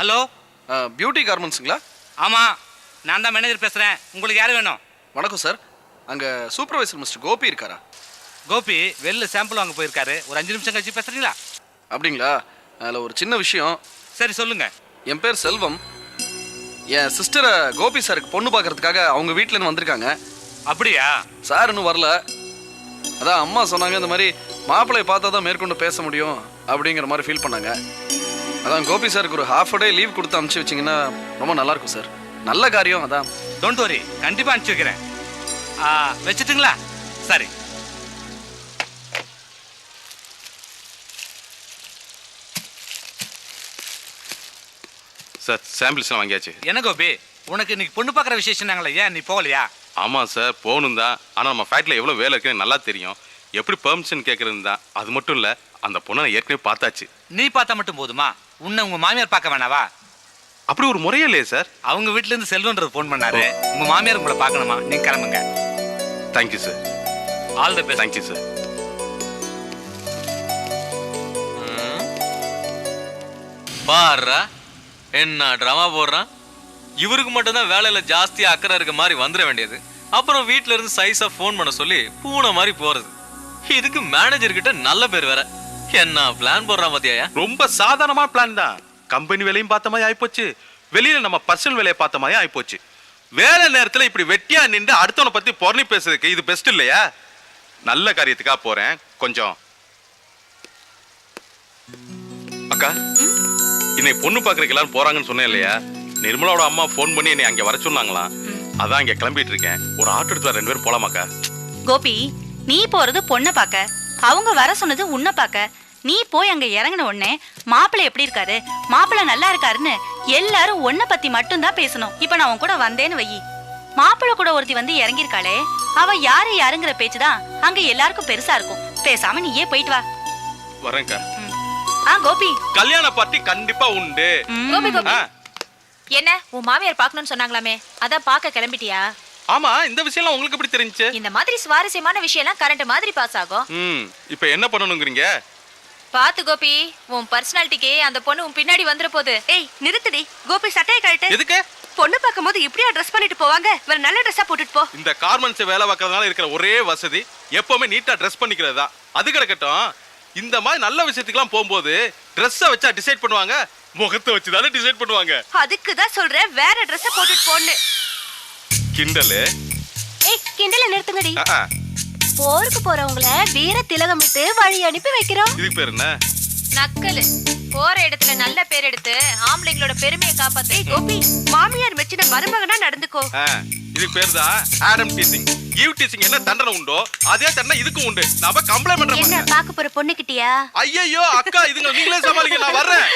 Hello, beauty கார்மெண்ட்ஸுங்களா? ஆமாம், நான் தான் மேனேஜர் பேசுகிறேன். உங்களுக்கு யார் வேணும்? வணக்கம் சார். அங்கே சூப்பர்வைசர் மிஸ்டர் கோபி இருக்காரா? கோபி வெளில சாம்பிள் வாங்க போயிருக்காரு. ஒரு 5 நிமிஷம் கழிச்சு பேசுகிறீங்களா? அப்படிங்களா? அதில் ஒரு சின்ன விஷயம். சரி சொல்லுங்கள். என் பேர் செல்வம். என் சிஸ்டரை கோபி சாருக்கு பொண்ணு பார்க்கறதுக்காக அவங்க வீட்டிலேருந்து வந்திருக்காங்க. அப்படியா? சார் இன்னும் வரல. அதான் அம்மா சொன்னாங்க, இந்த மாதிரி மாப்பிள்ளையை பார்த்தா தான் மேற்கொண்டு பேச முடியும் அப்படிங்கிற மாதிரி ஃபீல் பண்ணாங்க. அதான் கோபி சாருக்கு ஒரு ஹாஃப் டே லீவ் கொடுத்து அனுப்பிச்சி வச்சிங்கன்னா ரொம்ப நல்லாயிருக்கும் சார். நல்ல காரியம் அதான். டோன்ட் வரி, கண்டிப்பாக அனுப்பிச்சி வைக்கிறேன். வச்சுட்டுங்களா? சரி. சார், சாம்பிள்ஸ்லாம் வாங்கியாச்சு. என்ன கோபி, உனக்கு இன்னைக்கு பொண்ணு பார்க்குற விசேஷம்னாங்களே, ஏன் நீ போகலையா? ஆமாம் சார், போகணும் தான். ஆனால் நம்ம ஃபேக்ட்ரியில் எவ்வளோ வேலை இருக்குன்னு நல்லா தெரியும். எப்படி பெர்மிஷன் கேட்குறது தான். அது மட்டும் இல்லை, அந்த பொண்ணை நான் ஏற்கனவே பார்த்தாச்சு. நீ பார்த்தா மட்டும் போதுமா? உன்னை உங்கள் மாமியார் பார்க்க வேணாவா? அப்படி ஒரு முறையே இல்லையே சார். அவங்க வீட்டிலேருந்து செல்வன்றது ஃபோன் பண்ணாரு. உங்கள் மாமியார் உங்களை பார்க்கணுமா? நீங்கள் கிளம்புங்க. Thank you sir. All the best. Thank you sir. பாருடா, என்ன ட்ராமா போடுறான். இவருக்கு மட்டும்தான் வேலையில ஜாஸ்தியா அக்கறை இருக்க மாதிரி வந்துட வேண்டியது. அப்புறம் வீட்டுல இருந்து சைஸா ஃபோன் பண்ண சொல்லி பூனை மாதிரி போறது. இதுக்கு மேனேஜர் கிட்ட நல்ல பேர் வேற. என்ன பிளான் போடுறான் பாத்தியா? ரொம்ப சாதாரணமான பிளான் தான். கம்பெனி வேலையும் பார்த்த மாதிரி ஆயிப்போச்சு, வெளியில நம்ம பர்சனல் வேலையை பார்த்த மாதிரி ஆயிப்போச்சு. வேலை நேரத்தில் இப்படி வெட்டியா நின்று அடுத்தவனை பத்தி பொறணி பேசுறதுக்கு இது பெஸ்ட் இல்லையா? நல்ல காரியத்துக்காக போறேன். கொஞ்சம் அக்கா, இன்னைக்கு பொண்ணு பார்க்கறதுக்கு எல்லாரும் போறாங்கன்னு சொன்னேன் இல்லையா? நிர்மலாவோட அம்மா ஃபோன் பண்ணி என்னை அங்கே வர சொன்னாங்களாம். அதான் இங்கே கிளம்பிட்டு இருக்கேன். ஒரு ஆட்டோ எடுத்து 2 பேரும் போலாமாக்கா? கோபி, நீ போறது பொண்ணை பார்க்க, அவங்க வர சொன்னது உன்னை பார்க்க. நீ போய் அங்க இறங்கின உடனே மாப்பிள்ளை எப்படி இருக்காரு, மாப்பிள்ளை நல்லா இருக்காருன்னு எல்லாரும் உன்னை பத்தி மட்டும்தான் பேசணும். இப்ப நான் உன் கூட வந்தேன்னு வை, மாப்பிள்ளை கூட ஒருத்தி வந்து இறங்கிருக்காளே, அவ யாரு யாருங்கிற பேச்சுதான் அங்க எல்லாருக்கும் பெருசா இருக்கும். பேசாம நீயே போயிட்டு வா. வரேன்க்கா. கோபி, கல்யாண பார்ட்டி கண்டிப்பா உண்டு. கோபி கோபி, என்ன உன் மாமியார் பார்க்கணும்னு சொன்னாங்களாமே, அதான் பார்க்க கிளம்பிட்டியா? ஆமா, இந்த விஷயம்லாம் உங்களுக்கு எப்படி தெரிஞ்சுச்சு? இந்த மாதிரி சுவாரஸ்யமான விஷயம்லாம் கரண்ட் மாதிரி பாஸ் ஆகும். இப்போ என்ன பண்ணணும்ங்கறீங்க? பாத்து கோபி, உன் பர்சனாலிட்டிக்கு அந்த பொண்ணு உன் பின்னாடி வந்துற போகுது. ஏய் நிறுத்துடி. கோபி சட்டையை கழட்டு. எதுக்கு? பொண்ணு பார்க்கும்போது இப்படியா ட்ரெஸ் பண்ணிட்டு போவாங்க? வேற நல்ல ட்ரெஸ்ஸா போட்டுட்டு போ. இந்த கார்மெண்ட்ஸ் வேலை பார்க்கறதுனால இருக்கிற ஒரே வசதி எப்பவுமே நீட்டா ட்ரெஸ் பண்ணிக்கிறது தான். அது கிடக்கட்டும், இந்த மாதிரி நல்ல விஷயத்துக்குலாம் போகும்போது ட்ரெஸ்ஸை வச்சா டிசைட் பண்ணுவாங்க, முகத்தை வச்சு தானே டிசைட் பண்ணுவாங்க. அதுக்கு தான் சொல்றேன், வேற ட்ரெஸ்ஸை போட்டுட்டு போன்னு. கிண்டலு. ஏய் கிண்டல நிறுத்துங்கடி. போருக்கு போறவங்கள வீர திலகமிட்டு வழி அனுப்பி வைக்கிறோம். இதுக்கு பேர் என்ன? நக்கலு. போற இடத்துல நல்ல பேர் எடுத்து ஆம்பளைங்களோட பெருமையை காப்பாத்து. கோபி, மாமியார் மெச்சின மருமகனா நடந்துக்கோ. இதுக்கு பேர் தான் ஆடம் டீசிங். ஈவ் டீசிங் என்ன தண்டனை உண்டோ அதே தண்டனை இதுக்கும் உண்டு. நாம கம்ப்ளைண்ட் பண்றோம். என்ன பாக்க போற பொண்ணு கிட்டியா? ஐயோ அக்கா, இதுங்க நீங்களே சமாளிங்க, நான் வர்றேன்.